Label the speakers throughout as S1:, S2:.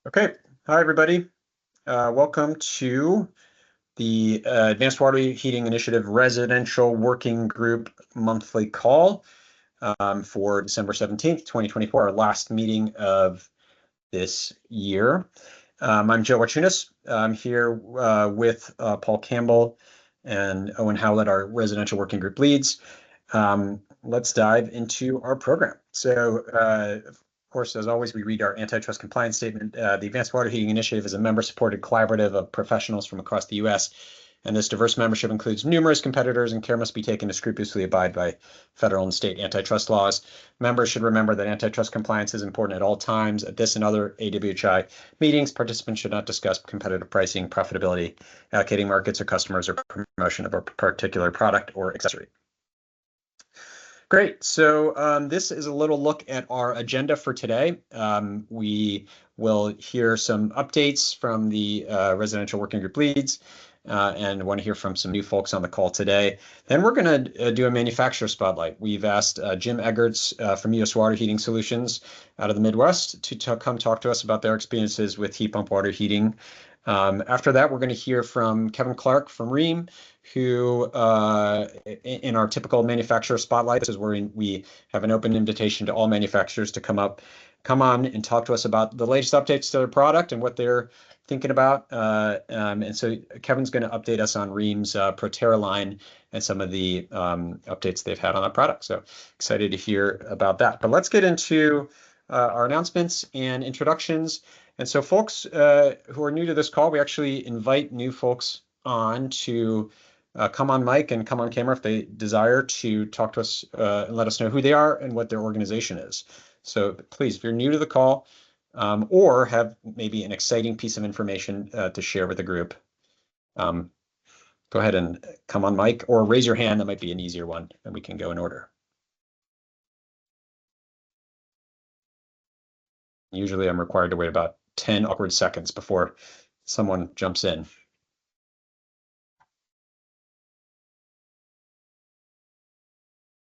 S1: Okay, hi everybody. Welcome to the Advanced Water Heating Initiative Residential Working Group monthly call for December 17th, 2024, our last meeting of this year. I'm Joe Wachunas. I'm here with Paul Campbell and Owen Howlett, our Residential Working Group leads. Let's dive into our program. So, of course, as always, we read our antitrust compliance statement. The Advanced Water Heating Initiative is a member-supported collaborative of professionals from across the U.S., and this diverse membership includes numerous competitors, and care must be taken to scrupulously abide by federal and state antitrust laws. Members should remember that antitrust compliance is important at all times. At this and other AWHI meetings, participants should not discuss competitive pricing, profitability, allocating markets or customers, or promotion of a particular product or accessory. Great. So this is a little look at our agenda for today. We will hear some updates from the Residential Working Group leads and want to hear from some new folks on the call today. Then we're going to do a manufacturer spotlight. We've asked Jim Eggert from US Water Heating Solutions out of the Midwest to come talk to us about their experiences with heat pump water heating. After that, we're going to hear from Kevin Clark from Rheem, who in our typical manufacturer spotlight, this is where we have an open invitation to all manufacturers to come on and talk to us about the latest updates to their product and what they're thinking about. And so Kevin's going to update us on Rheem's Proterra line and some of the updates they've had on that product. So excited to hear about that. But let's get into our announcements and introductions. And so folks who are new to this call, we actually invite new folks on to come on mic and come on camera if they desire to talk to us and let us know who they are and what their organization is. So please, if you're new to the call or have maybe an exciting piece of information to share with the group, go ahead and come on mic or raise your hand. That might be an easier one, and we can go in order. Usually I'm required to wait about 10 awkward seconds before someone jumps in.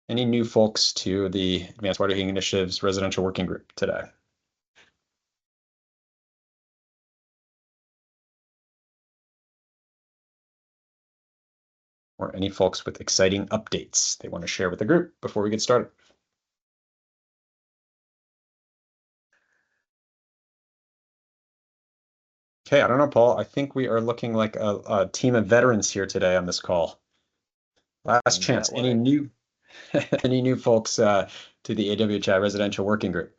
S1: Any new folks to the Advanced Water Heating Initiative's Residential Working Group today? Or any folks with exciting updates they want to share with the group before we get started? Okay, I don't know, Paul. I think we are looking like a team of veterans here today on this call. Last chance. Any new any new folks to the AWHI Residential Working Group?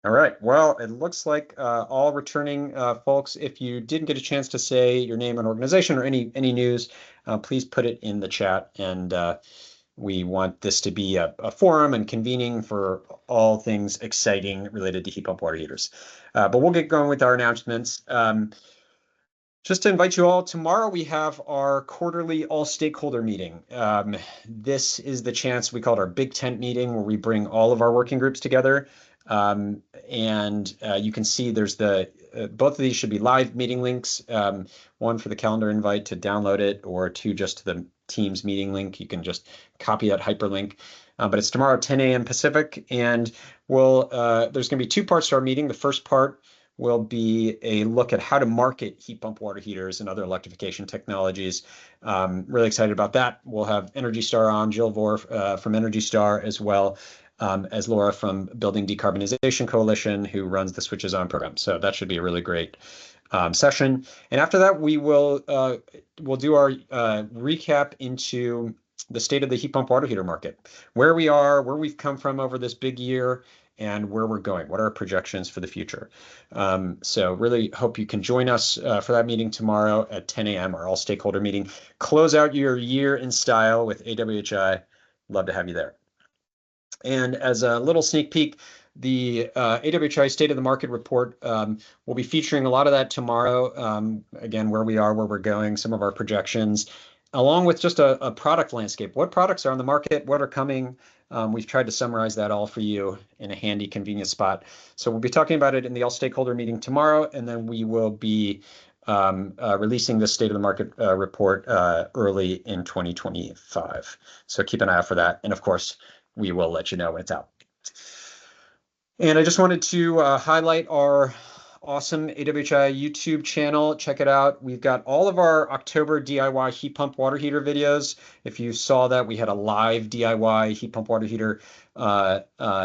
S1: All right. Well, it looks like all returning folks, if you didn't get a chance to say your name and organization or any news, please put it in the chat. And we want this to be a forum and convening for all things exciting related to heat pump water heaters. But we'll get going with our announcements. Just to invite you all, tomorrow we have our quarterly all-stakeholder meeting. This is the chance, we call it our big tent meeting, where we bring all of our working groups together. And you can see there's both of these should be live meeting links, one for the calendar invite to download it, or two just to the Teams meeting link. You can just copy that hyperlink. But it's tomorrow at 10 a.m. Pacific, and there's going to be two parts to our meeting. The first part will be a look at how to market heat pump water heaters and other electrification technologies. Really excited about that. We'll have Energy Star on, Jill Vore from Energy Star, as well as Laura from Building Decarbonization Coalition, who runs the Switches On program. So that should be a really great session. And after that, we'll do our recap into the state of the heat pump water heater market, where we are, where we've come from over this big year, and where we're going. What are our projections for the future? So really hope you can join us for that meeting tomorrow at 10 a.m., our all stakeholder meeting. Close out your year in style with AWHI. Love to have you there. And as a little sneak peek, the AWHI State of the Market report will be featuring a lot of that tomorrow. Again, where we are, where we're going, some of our projections, along with just a product landscape. What products are on the market? What are coming? We've tried to summarize that all for you in a handy, convenient spot. So we'll be talking about it in the all stakeholder meeting tomorrow, and then we will be releasing the state of the market report early in 2025. So keep an eye out for that. And of course, we will let you know when it's out. And I just wanted to highlight our awesome AWHI YouTube channel. Check it out. We've got all of our October DIY heat pump water heater videos. If you saw that, we had a live DIY heat pump water heater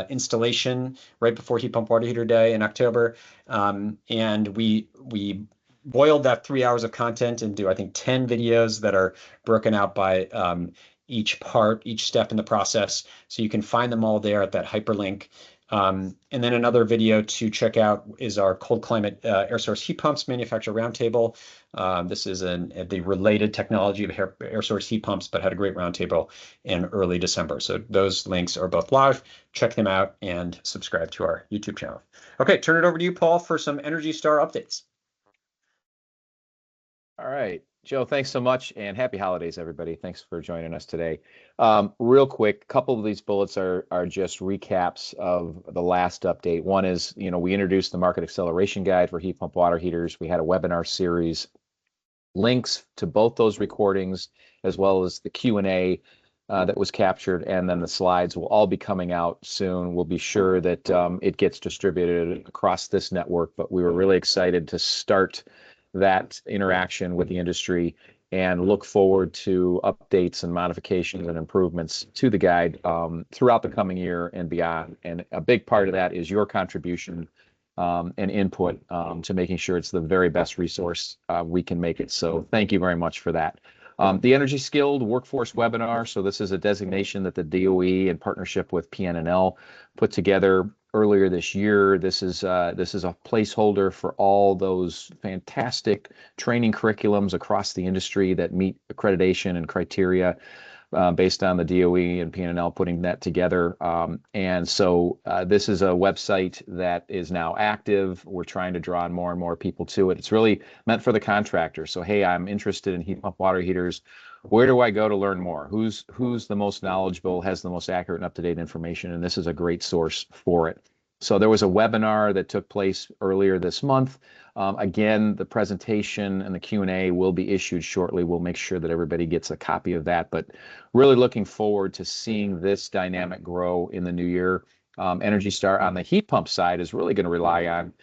S1: installation right before Heat Pump Water Heater Day in October. And we boiled that 3 hours of content into, I think, 10 videos that are broken out by each step in the process. So you can find them all there at that hyperlink. And then another video to check out is our cold climate air source heat pumps manufacturer roundtable. This is the related technology of air source heat pumps, but had a great roundtable in early December. So those links are both live. Check them out and subscribe to our YouTube channel. Okay, turn it over to you, Paul, for some Energy Star updates.
S2: All right, Joe, thanks so much, and happy holidays, everybody. Thanks for joining us today. Real quick, a couple of these bullets are just recaps of the last update. One is, we introduced the Market Acceleration Guide for heat pump water heaters. We had a webinar series. Links to both those recordings, as well as the Q&A that was captured, and then the slides will all be coming out soon. We'll be sure that it gets distributed across this network, but we were really excited to start that interaction with the industry and look forward to updates and modifications and improvements to the guide throughout the coming year and beyond. And a big part of that is your contribution and input to making sure it's the very best resource we can make it. So thank you very much for that. The Energy Skilled Workforce Webinar. So this is a designation that the DOE, in partnership with PNNL, put together earlier this year. This is a placeholder for all those fantastic training curriculums across the industry that meet accreditation and criteria based on the DOE and PNNL putting that together. And so this is a website that is now active. We're trying to draw on more and more people to it. It's really meant for the contractor. So, hey, I'm interested in heat pump water heaters. Where do I go to learn more? Who's the most knowledgeable, has the most accurate and up-to-date information? And this is a great source for it. So there was a webinar that took place earlier this month. Again, the presentation and the Q&A will be issued shortly. We'll make sure that everybody gets a copy of that, but really looking forward to seeing this dynamic grow in the new year. Energy Star on the heat pump side is really going to rely on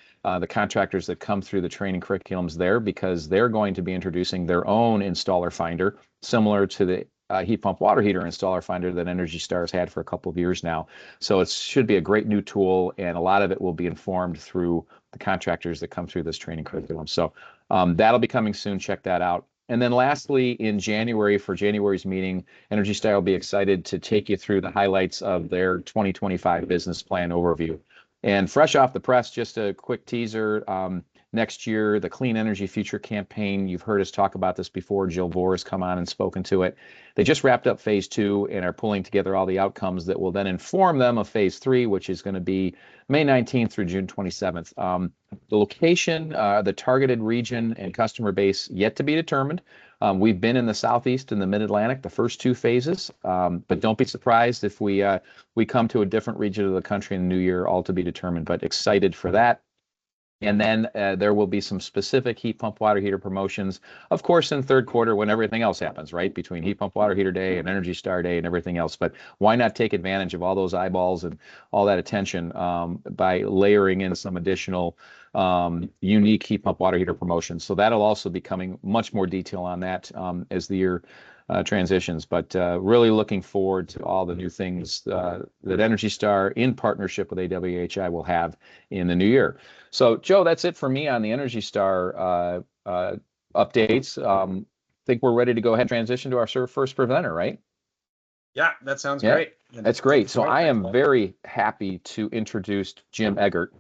S2: the contractors that come through the training curriculums there, because they're going to be introducing their own installer finder, similar to the heat pump water heater installer finder that Energy Star has had for a couple of years now. So it should be a great new tool, and a lot of it will be informed through the contractors that come through this training curriculum. So that'll be coming soon. Check that out. And then lastly, in January, for January's meeting, Energy Star will be excited to take you through the highlights of their 2025 business plan overview. And fresh off the press, just a quick teaser. Next year, the Clean Energy Future campaign, you've heard us talk about this before. Jill Vore has come on and spoken to it. They just wrapped up phase 2 and are pulling together all the outcomes that will then inform them of phase 3, which is going to be May 19th through June 27th. The location, the targeted region and customer base yet to be determined. We've been in the Southeast and the Mid-Atlantic, the first 2 phases, but don't be surprised if we come to a different region of the country in the new year, all to be determined, but excited for that. And then there will be some specific heat pump water heater promotions, of course, in third quarter when everything else happens, right? Between Heat Pump Water Heater Day and Energy Star Day and everything else. But why not take advantage of all those eyeballs and all that attention by layering in some additional unique heat pump water heater promotions? So that'll also be coming, much more detail on that as the year transitions, but really looking forward to all the new things that Energy Star, in partnership with AWHI, will have in the new year. So, Joe, that's it for me on the Energy Star updates. I think we're ready to go ahead and transition to our first presenter, right?
S1: Yeah, that sounds great.
S2: That's great. So I am very happy to introduce Jim Eggert.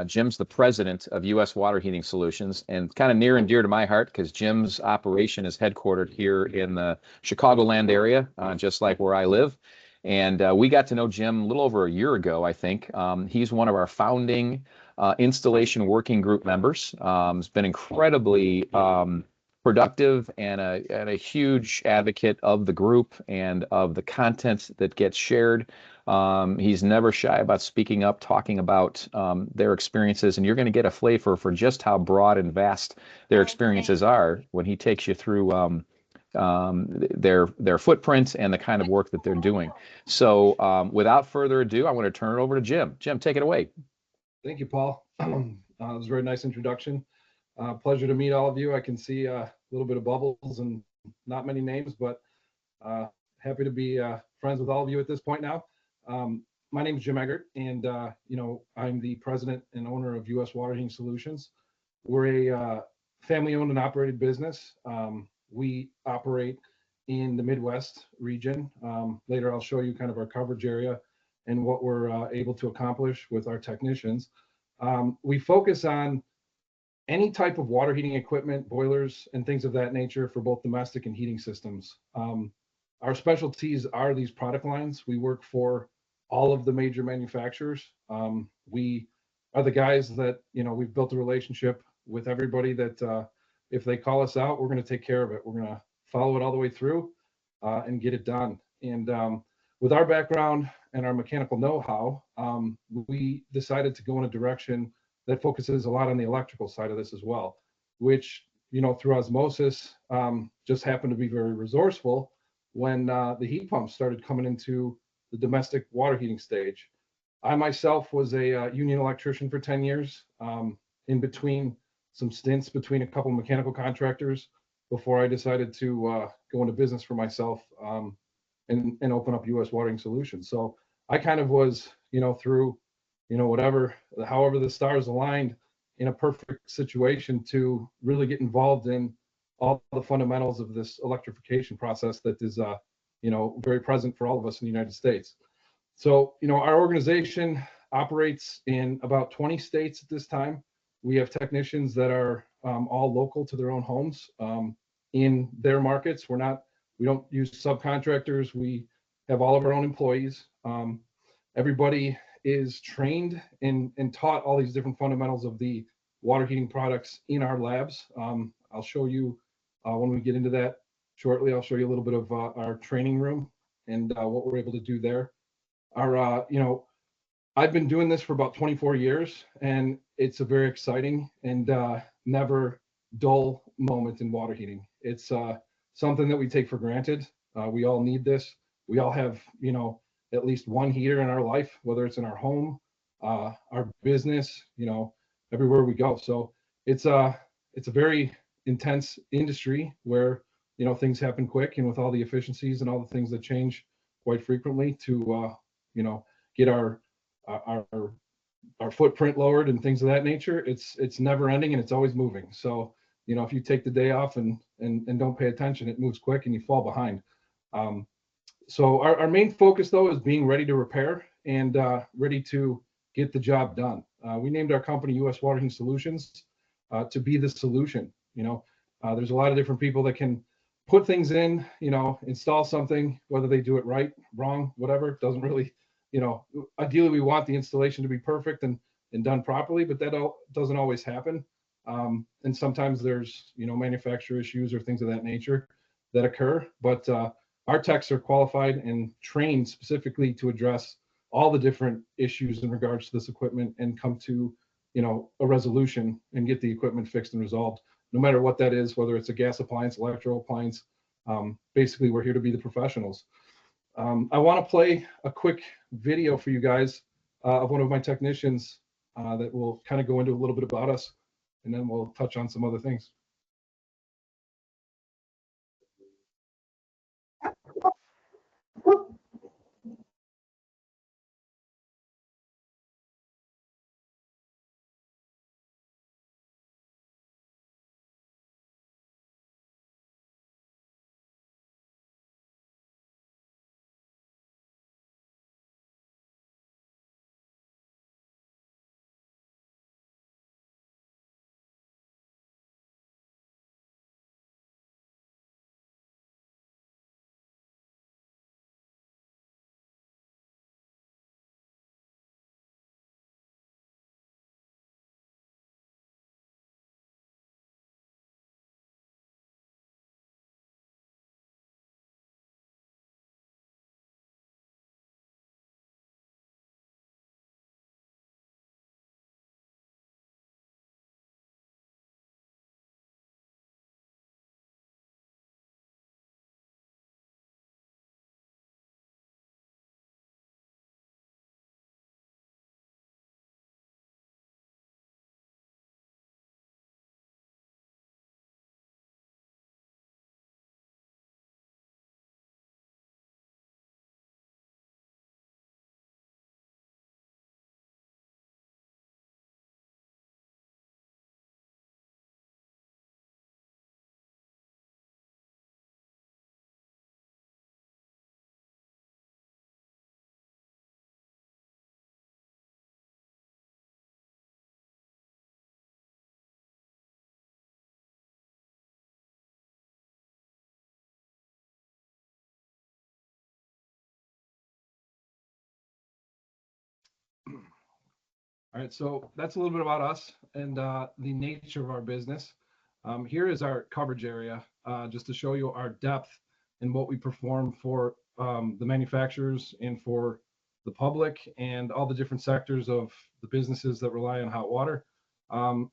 S2: Jim's the president of U.S. Water Heating Solutions, and kind of near and dear to my heart because Jim's operation is headquartered here in the Chicagoland area, just like where I live. And we got to know Jim a little over a year ago, I think. He's one of our founding installation working group members. He's been incredibly productive and a huge advocate of the group and of the content that gets shared He's never shy about speaking up, talking about their experiences, and you're going to get a flavor for just how broad and vast their experiences are when he takes you through their footprint and the kind of work that they're doing. So without further ado, I want to turn it over to Jim. Jim, take it away.
S3: Thank you, Paul. That was a very nice introduction. Pleasure to meet all of you. I can see a little bit of bubbles and not many names, but happy to be friends with all of you at this point now. My name is Jim Eggert, and I'm the president and owner of US Water Heating Solutions. We're a family-owned and operated business. We operate in the Midwest region. Later, I'll show you kind of our coverage area and what we're able to accomplish with our technicians. We focus on any type of water heating equipment, boilers, and things of that nature for both domestic and heating systems. Our specialties are these product lines. We work for all of the major manufacturers. We are the guys that, we've built a relationship with everybody that if they call us out, we're going to take care of it. We're going to follow it all the way through and get it done. And with our background and our mechanical know-how, we decided to go in a direction that focuses a lot on the electrical side of this as well, which, through osmosis, just happened to be very resourceful when the heat pumps started coming into the domestic water heating stage. I myself was a union electrician for 10 years, in between some stints between a couple of mechanical contractors before I decided to go into business for myself and open up US Watering Solutions. So I kind of was, through, however the stars aligned, in a perfect situation to really get involved in all the fundamentals of this electrification process that is, very present for all of us in the United States. So, our organization operates in about 20 states at this time. We have technicians that are all local to their own homes in their markets. We don't use subcontractors. We have all of our own employees. Everybody is trained and taught all these different fundamentals of the water heating products in our labs. I'll show you when we get into that shortly. I'll show you a little bit of our training room and what we're able to do there. I've been doing this for about 24 years, and it's a very exciting and never dull moment in water heating. It's something that we take for granted. We all need this. We all have, at least one heater in our life, whether it's in our home, our business, everywhere we go. So it's a very intense industry where, things happen quick, and with all the efficiencies and all the things that change quite frequently to, get our footprint lowered and things of that nature, it's never ending and it's always moving. So, if you take the day off and don't pay attention, it moves quick and you fall behind. So our main focus though is being ready to repair and ready to get the job done. We named our company US Water Heating Solutions to be the solution. There's a lot of different people that can put things in, install something, whether they do it right, wrong, whatever, doesn't really, ideally we want the installation to be perfect and done properly, but that doesn't always happen. And sometimes there's, manufacturer issues or things of that nature that occur, but our techs are qualified and trained specifically to address all the different issues in regards to this equipment and come to, a resolution and get the equipment fixed and resolved, no matter what that is, whether it's a gas appliance, electrical appliance. Basically, we're here to be the professionals. I want to play a quick video for you guys of one of my technicians that will kind of go into a little bit about us, and then we'll touch on some other things. All right, so that's a little bit about us and the nature of our business. Here is our coverage area, just to show you our depth in what we perform for the manufacturers and for the public and all the different sectors of the businesses that rely on hot water.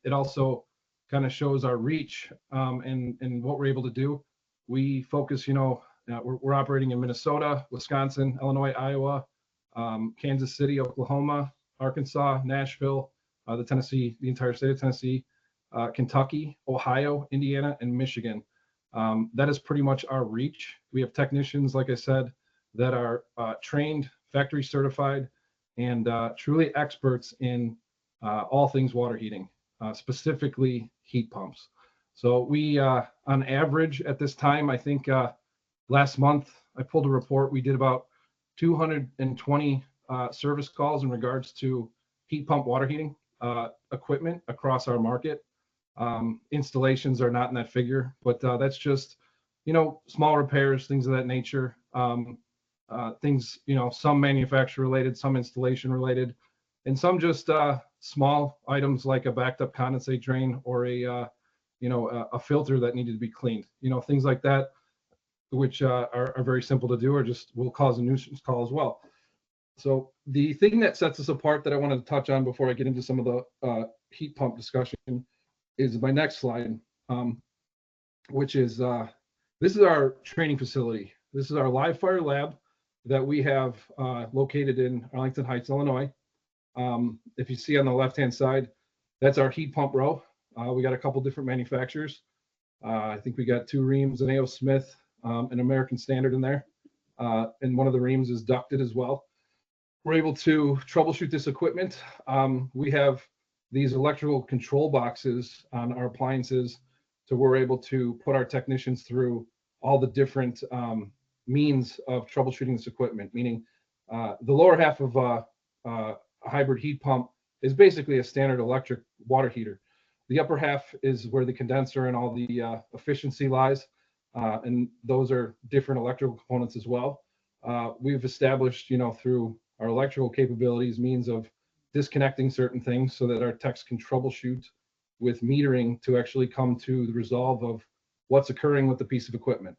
S3: It also kind of shows our reach and what we're able to do. We focus, we're operating in Minnesota, Wisconsin, Illinois, Iowa, Kansas City, Oklahoma, Arkansas, Nashville, the entire state of Tennessee, Kentucky, Ohio, Indiana, and Michigan. That is pretty much our reach. We have technicians, like I said, that are trained, factory certified, and truly experts in all things water heating, specifically heat pumps. So we, on average at this time, I think last month I pulled a report, we did about 220 service calls in regards to heat pump water heating equipment across our market. Installations are not in that figure, but that's just, small repairs, things of that nature. Things, some manufacturer related, some installation related, and some just small items like a backed up condensate drain or a filter that needed to be cleaned, things like that, which are very simple to do or just will cause a nuisance call as well. So the thing that sets us apart that I wanted to touch on before I get into some of the heat pump discussion is my next slide, which is this is our training facility. This is our live fire lab that we have located in Arlington Heights, Illinois. If you see on the left-hand side, that's our heat pump row. We got a couple different manufacturers. I think we got two Rheems, an A.O. Smith, an American Standard in there. And one of the Rheems is ducted as well. We're able to troubleshoot this equipment. We have these electrical control boxes on our appliances, so we're able to put our technicians through all the different means of troubleshooting this equipment, meaning the lower half of a hybrid heat pump is basically a standard electric water heater. The upper half is where the condenser and all the efficiency lies, and those are different electrical components as well. We've established, through our electrical capabilities, means of disconnecting certain things so that our techs can troubleshoot with metering to actually come to the resolve of what's occurring with the piece of equipment.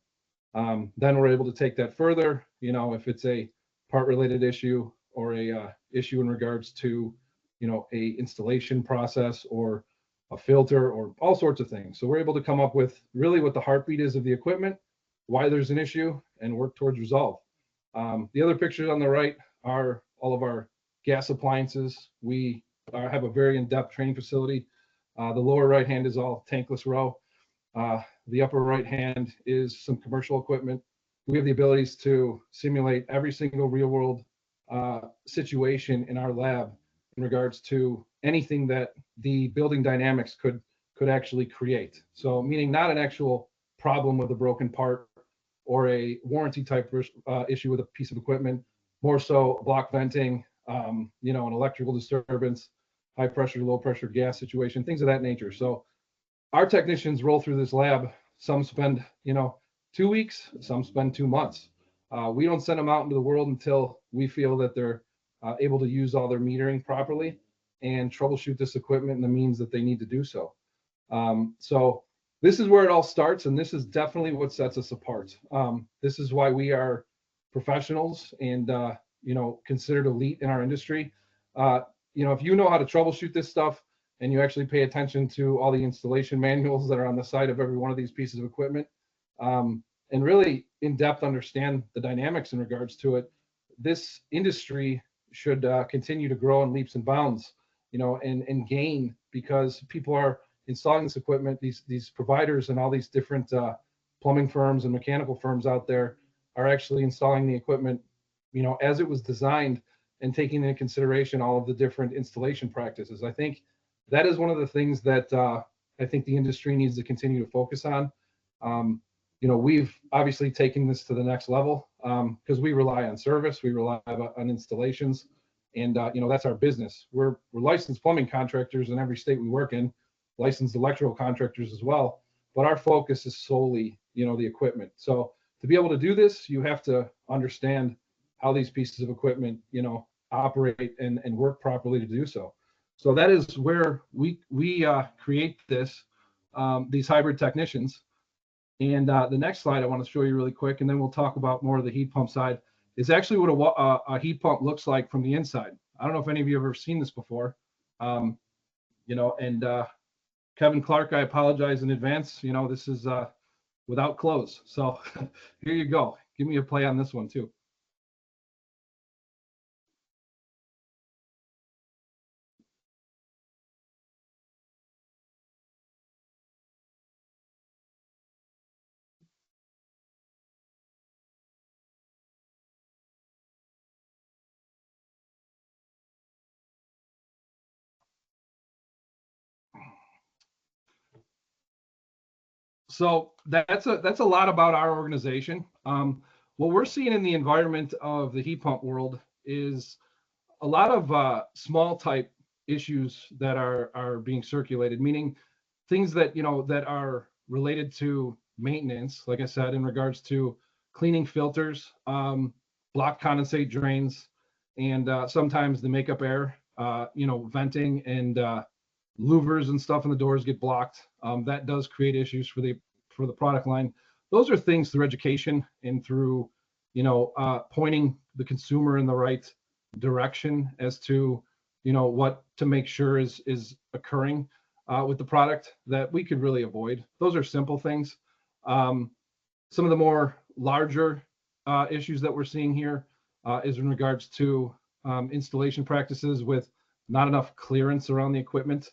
S3: Then we're able to take that further, if it's a part related issue or a issue in regards to, a installation process or a filter or all sorts of things. So we're able to come up with really what the heartbeat is of the equipment, why there's an issue, and work towards resolve. The other pictures on the right are all of our gas appliances. We have a very in-depth training facility. The lower right hand is all tankless row. The upper right hand is some commercial equipment. We have the abilities to simulate every single real world situation in our lab in regards to anything that the building dynamics could actually create. So meaning not an actual problem with a broken part or a warranty type issue with a piece of equipment, more so block venting, an electrical disturbance, high pressure, low pressure gas situation, things of that nature. So our technicians roll through this lab. Some spend, 2 weeks, some spend 2 months. We don't send them out into the world until we feel that they're able to use all their metering properly and troubleshoot this equipment in the means that they need to do so. So this is where it all starts, and this is definitely what sets us apart. This is why we are professionals and considered elite in our industry. If you know how to troubleshoot this stuff and you actually pay attention to all the installation manuals that are on the side of every one of these pieces of equipment, and really in depth understand the dynamics in regards to it, this industry should continue to grow in leaps and bounds, and gain, because people are installing this equipment. These providers and all these different plumbing firms and mechanical firms out there are actually installing the equipment, as it was designed, and taking into consideration all of the different installation practices. I think that is one of the things that I think the industry needs to continue to focus on. We've obviously taken this to the next level because we rely on service, we rely on installations, and that's our business. We're licensed plumbing contractors in every state we work in, licensed electrical contractors as well, but our focus is solely, the equipment. So to be able to do this, you have to understand how these pieces of equipment, operate and work properly to do so. So that is where we create these hybrid technicians. And the next slide I want to show you really quick, and then we'll talk about more of the heat pump side, is actually what a heat pump looks like from the inside. I don't know if any of you have ever seen this before. And Kevin Clark, I apologize in advance. This is without clothes. So here you go. Give me a play on this one too. So that's a lot about our organization. What we're seeing in the environment of the heat pump world is a lot of small type issues that are being circulated, meaning things that that are related to maintenance, like I said, in regards to cleaning filters, block condensate drains, and sometimes the makeup air, venting and louvers and stuff in the doors get blocked. That does create issues for the product line. Those are things through education and through pointing the consumer in the right direction as to what to make sure is occurring with the product that we could really avoid. Those are simple things. Some of the more larger issues that we're seeing here is in regards to installation practices with not enough clearance around the equipment,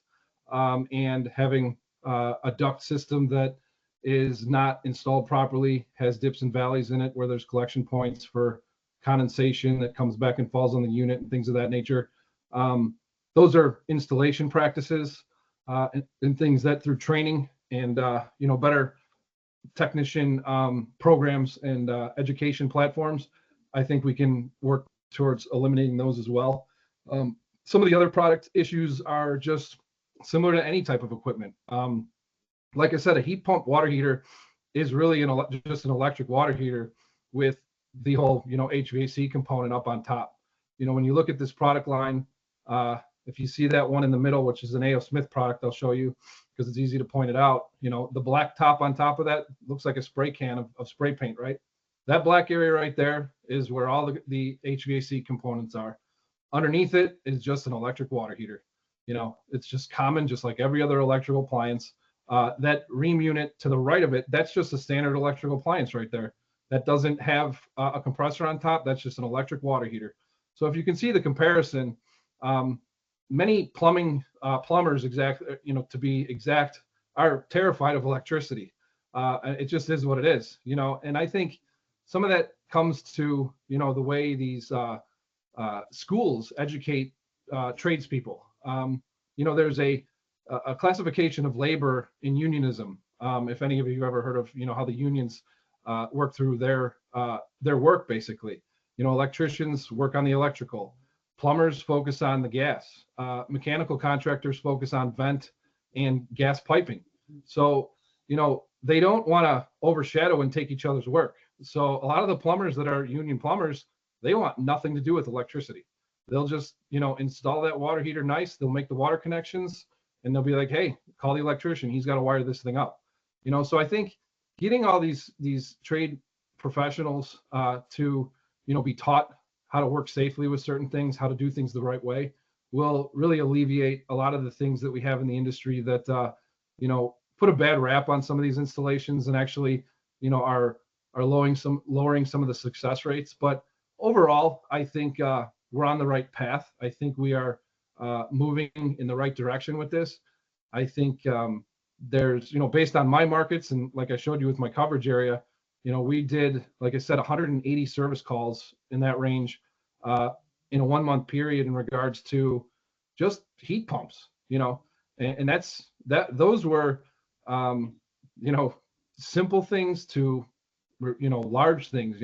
S3: and having a duct system that is not installed properly, has dips and valleys in it where there's collection points for condensation that comes back and falls on the unit and things of that nature. Those are installation practices and things that through training and better technician programs and education platforms, I think we can work towards eliminating those as well. Some of the other product issues are just similar to any type of equipment. Like I said, a heat pump water heater is really just an electric water heater with the whole HVAC component up on top. When you look at this product line, if you see that one in the middle, which is an A.O. Smith product, I'll show you because it's easy to point it out. The black top on top of that looks like a spray can of spray paint, right? That black area right there is where all the HVAC components are. Underneath it is just an electric water heater. It's just common, just like every other electrical appliance. That Rheem unit to the right of it, that's just a standard electrical appliance right there. That doesn't have a compressor on top. That's just an electric water heater. So if you can see the comparison, many plumbers, to be exact, are terrified of electricity. It just is what it is, and I think some of that comes to, the way these schools educate tradespeople. There's a classification of labor in unionism. If any of you have ever heard of, how the unions work through their work, basically. Electricians work on the electrical. Plumbers focus on the gas. Mechanical contractors focus on vent and gas piping. So, they don't want to overshadow and take each other's work. So a lot of the plumbers that are union plumbers, they want nothing to do with electricity. They'll just, install that water heater nice. They'll make the water connections and they'll be like, hey, call the electrician. He's got to wire this thing up. So I think getting all these trade professionals to, be taught how to work safely with certain things, how to do things the right way, will really alleviate a lot of the things that we have in the industry that, put a bad rap on some of these installations and actually, are lowering some of the success rates. But overall, I think we're on the right path. I think we are moving in the right direction with this. I think there's, based on my markets and like I showed you with my coverage area, we did, like I said, 180 service calls in that range in a 1 month period in regards to just heat pumps, and those were, simple things to, large things,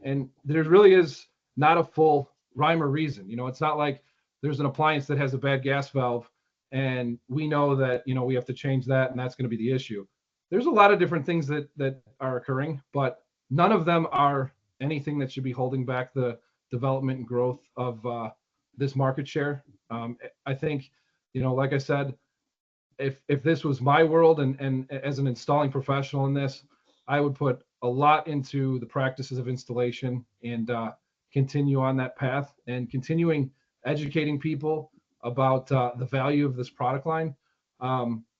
S3: and there really is not a full rhyme or reason. It's not like there's an appliance that has a bad gas valve and we know that, we have to change that and that's going to be the issue. There's a lot of different things that are occurring, but none of them are anything that should be holding back the development and growth of this market share. I think, like I said, if this was my world and as an installing professional in this, I would put a lot into the practices of installation and continue on that path and continuing educating people about the value of this product line.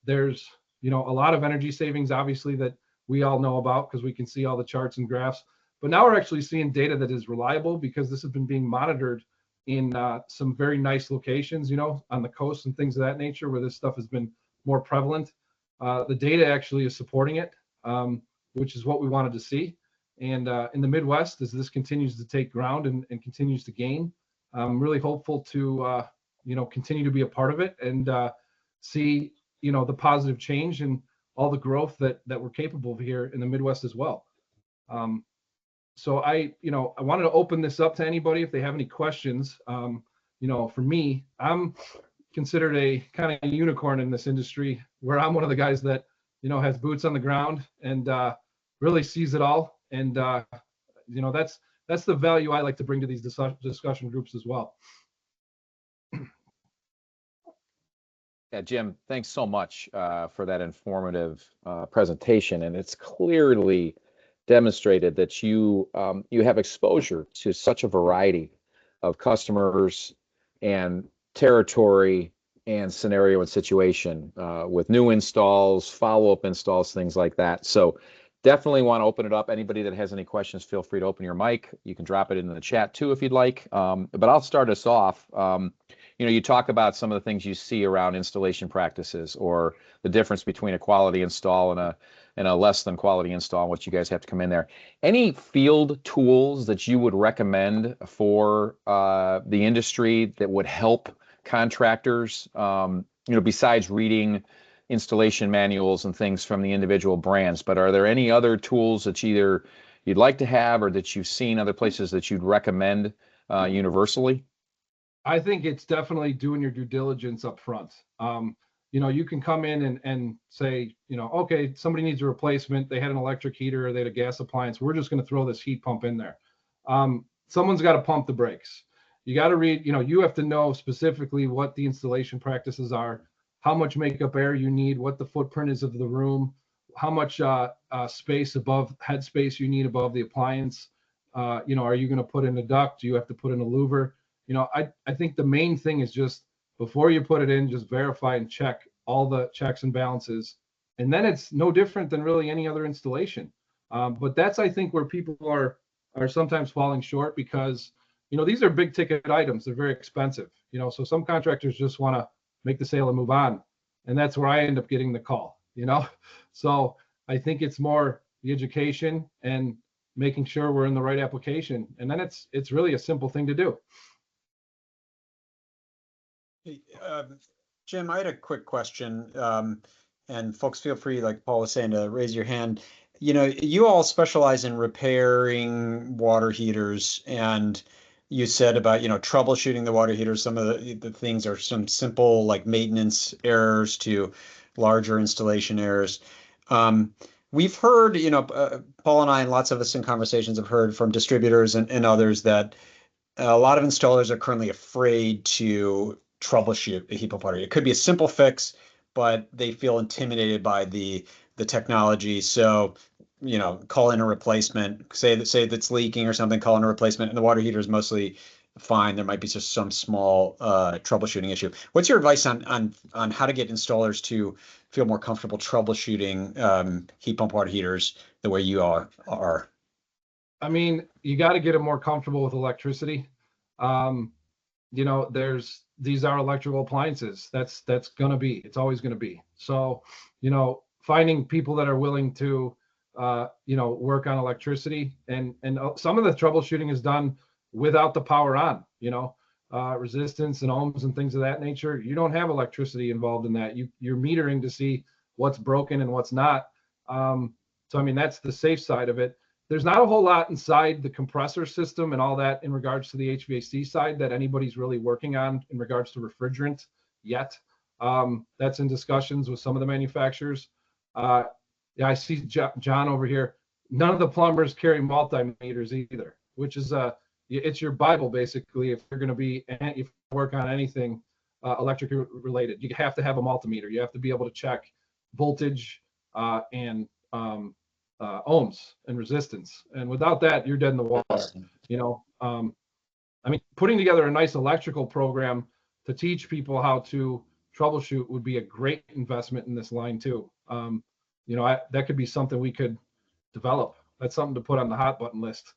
S3: There's, a lot of energy savings, obviously, that we all know about because we can see all the charts and graphs. But now we're actually seeing data that is reliable because this has been being monitored in some very nice locations, on the coast and things of that nature where this stuff has been more prevalent. The data actually is supporting it, which is what we wanted to see. And in the Midwest, as this continues to take ground and continues to gain, I'm really hopeful to, continue to be a part of it and see, the positive change and all the growth that we're capable of here in the Midwest as well. So I wanted to open this up to anybody if they have any questions. For me, I'm considered a kind of unicorn in this industry where I'm one of the guys that, has boots on the ground and really sees it all. And, that's the value I like to bring to these discussion groups as well.
S2: Yeah, Jim, thanks so much for that informative presentation. And it's clearly demonstrated that you have exposure to such a variety of customers and territory and scenario and situation with new installs, follow-up installs, things like that. So definitely want to open it up. Anybody that has any questions, feel free to open your mic. You can drop it in the chat too if you'd like. But I'll start us off. You talk about some of the things you see around installation practices or the difference between a quality install and a less than quality install and what you guys have to come in there. Any field tools that you would recommend for the industry that would help contractors, besides reading installation manuals and things from the individual brands, but are there any other tools that either you'd like to have or that you've seen other places that you'd recommend universally?
S3: I think it's definitely doing your due diligence up front. You can come in and say, okay, somebody needs a replacement. They had an electric heater or they had a gas appliance. We're just going to throw this heat pump in there. Someone's got to pump the brakes. You got to read, you have to know specifically what the installation practices are, how much makeup air you need, what the footprint is of the room, how much space above head space you need above the appliance. Are you going to put in a duct? Do you have to put in a louver? I think the main thing is just before you put it in, just verify and check all the checks and balances. And then it's no different than really any other installation. But that's, I think, where people are sometimes falling short because, these are big ticket items. They're very expensive, so some contractors just want to make the sale and move on. And that's where I end up getting the call, So I think it's more the education and making sure we're in the right application. And then it's really a simple thing to do.
S1: Jim, I had a quick question, and folks feel free, like Paul was saying, to raise your hand. You all specialize in repairing water heaters, and you said about, troubleshooting the water heaters. Some of the things are some simple like maintenance errors to larger installation errors. We've heard, Paul and I and lots of us in conversations have heard from distributors and others that a lot of installers are currently afraid to troubleshoot a heat pump water heater. It could be a simple fix, but they feel intimidated by the technology. So, call in a replacement, say that's leaking or something, call in a replacement, and the water heater is mostly fine. There might be just some small troubleshooting issue. What's your advice on how to get installers to feel more comfortable troubleshooting heat pump water heaters the way you are?
S3: I mean, you got to get them more comfortable with electricity. These are electrical appliances. It's always going to be. So, finding people that are willing to, work on electricity and some of the troubleshooting is done without the power on, resistance and ohms and things of that nature. You don't have electricity involved in that. You're metering to see what's broken and what's not. So, I mean, that's the safe side of it. There's not a whole lot inside the compressor system and all that in regards to the HVAC side that anybody's really working on in regards to refrigerant yet. That's in discussions with some of the manufacturers. Yeah, I see John over here. None of the plumbers carry multimeters either, which is it's your Bible basically. If you're going to be, if you work on anything electric related, you have to have a multimeter. You have to be able to check voltage and ohms and resistance. And without that, you're dead in the water. You know, I mean, putting together a nice electrical program to teach people how to troubleshoot would be a great investment in this line too. You know, that could be something we could develop. That's something to put on the hot button list.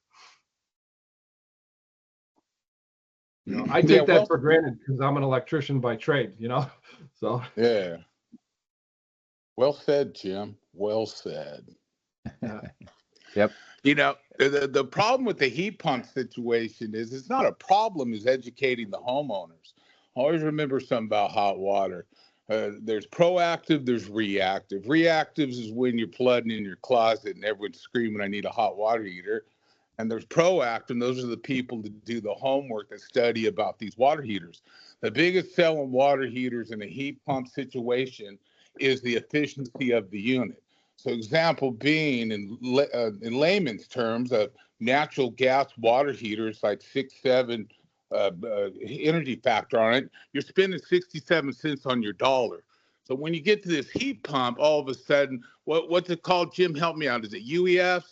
S3: You know, I take that for granted because I'm an electrician by trade, you know, so.
S4: Yeah. Well said, Jim. Well said.
S3: Yeah.
S2: Yep.
S4: You know, the problem with the heat pump situation is it's not a problem, is educating the homeowners. Always remember something about hot water. There's proactive, there's reactive. Reactives is when you're flooding in your closet and everyone's screaming, I need a hot water heater. And there's proactive, and those are the people that do the homework, that study about these water heaters. The biggest selling water heaters in a heat pump situation is the efficiency of the unit. So example being, in layman's terms, of natural gas water heaters like 6-7 energy factor on it, you're spending 67 cents on your dollar. So when you get to this heat pump, all of a sudden, what's it called? Jim, help me out. Is it UEF?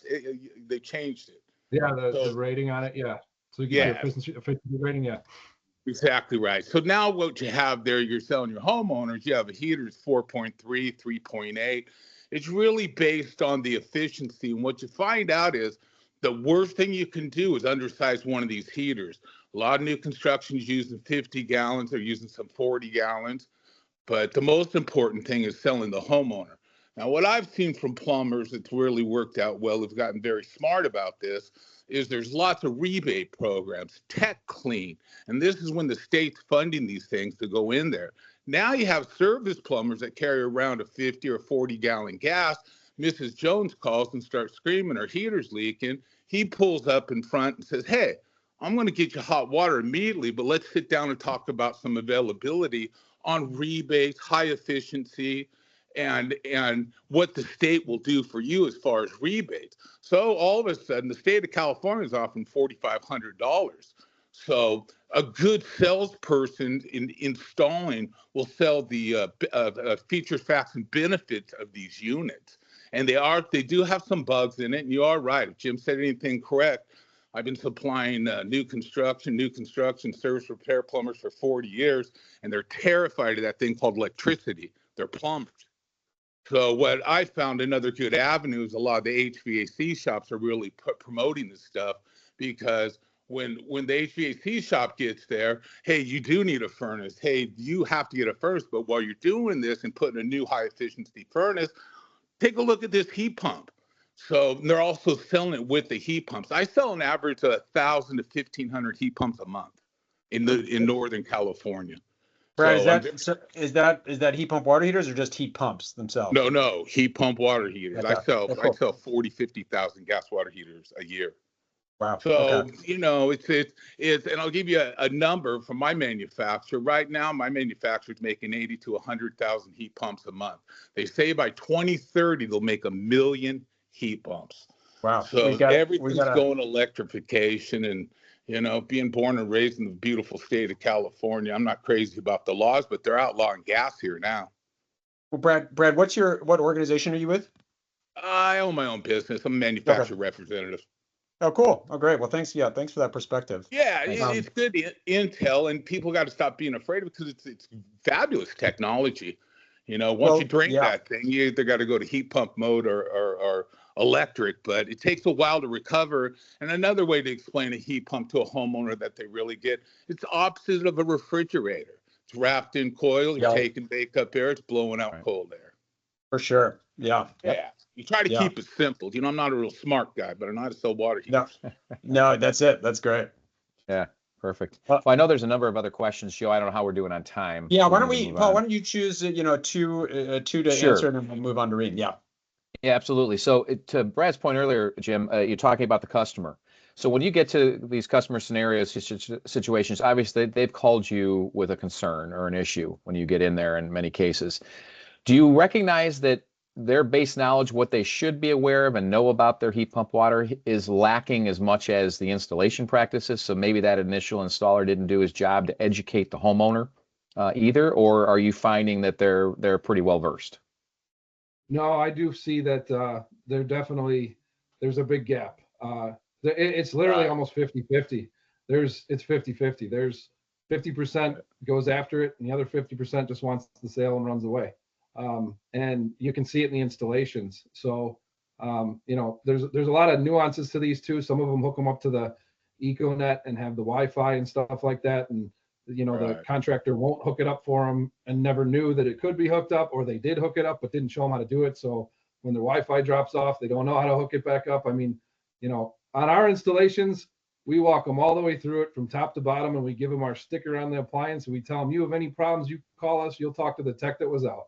S4: They changed it.
S3: Yeah, the rating on it, yeah. So you get your efficiency rating, yeah.
S4: Exactly right. So now what you have there, you're selling your homeowners, you have a heater that's 4.3, 3.8. It's really based on the efficiency. And what you find out is the worst thing you can do is undersize one of these heaters. A lot of new construction is using 50 gallons. They're using some 40 gallons. But the most important thing is selling the homeowner. Now, what I've seen from plumbers that's really worked out well, have gotten very smart about this, is there's lots of rebate programs, tech clean. And this is when the state's funding these things to go in there. Now you have service plumbers that carry around a 50 or 40 gallon gas. Mrs. Jones calls and starts screaming, her heater's leaking. He pulls up in front and says, hey, I'm going to get you hot water immediately, but let's sit down and talk about some availability on rebates, high efficiency, and what the state will do for you as far as rebates. So all of a sudden, the state of California is offering $4,500. So a good salesperson in installing will sell the features, facts, and benefits of these units. And they do have some bugs in it. And you are right. If Jim said anything correct, I've been supplying new construction service repair plumbers for 40 years, and they're terrified of that thing called electricity. They're plumbers. So what I found, another good avenue, is a lot of the HVAC shops are really promoting this stuff, because when the HVAC shop gets there, hey, you do need a furnace. Hey, you have to get a furnace. But while you're doing this and putting a new high efficiency furnace, take a look at this heat pump. So they're also selling it with the heat pumps. I sell an average of 1,000 to 1,500 heat pumps a month in Northern California.
S1: Brad,
S4: So
S1: is that heat pump water heaters or just heat pumps themselves?
S4: No, heat pump water heaters.
S1: Okay.
S4: I sell 40, 50,000 gas water heaters a year.
S1: Wow.
S4: So,
S1: okay.
S4: you know, it's, and I'll give you a number from my manufacturer. Right now, my manufacturer is making 80 to 100,000 heat pumps a month. They say by 2030, they'll make 1 million heat pumps.
S1: Wow.
S4: So everything's going electrification, and, you know, being born and raised in the beautiful state of California, I'm not crazy about the laws, but they're outlawing gas here now.
S1: Well, Brad, what organization are you with?
S4: I own my own business. I'm a manufacturer representative.
S1: Oh, cool. Oh, great. Well, thanks. Yeah, thanks for that perspective.
S4: Yeah, it's good intel, and people got to stop being afraid of it, because it's fabulous technology. You know, once you drink that thing, you either got to go to heat pump mode or electric, but it takes a while to recover. And another way to explain a heat pump to a homeowner that they really get, it's opposite of a refrigerator. It's wrapped in coil, you're taking bake up air, it's blowing out cold air.
S1: For sure. Yeah.
S4: Yeah. You try to keep it simple. You know, I'm not a real smart guy, but I know how to sell water heaters.
S1: No, that's it. That's great.
S2: Yeah, perfect. Well, I know there's a number of other questions, Joe. I don't know how we're doing on time.
S1: Yeah, why don't you choose, two to answer, and then we'll move on to Rheem. Yeah.
S2: Yeah, absolutely. So to Brad's point earlier, Jim, you're talking about the customer. So when you get to these customer scenarios, situations, obviously they've called you with a concern or an issue when you get in there in many cases. Do you recognize that their base knowledge, what they should be aware of and know about their heat pump water is lacking as much as the installation practices. So maybe that initial installer didn't do his job to educate the homeowner either, or are you finding that they're pretty well versed?
S3: No, I do see that there's a big gap. It's literally
S4: Right.
S3: almost 50-50. It's 50-50. There's 50% goes after it, and the other 50% just wants the sale and runs away. And you can see it in the installations. So, there's a lot of nuances to these too. Some of them hook them up to the EcoNet and have the Wi-Fi and stuff like that. And, the
S4: Right.
S3: contractor won't hook it up for them and never knew that it could be hooked up, or they did hook it up, but didn't show them how to do it. So when the Wi-Fi drops off, they don't know how to hook it back up. I mean, on our installations, we walk them all the way through it from top to bottom, and we give them our sticker on the appliance, and we tell them, you have any problems, you call us, you'll talk to the tech that was out.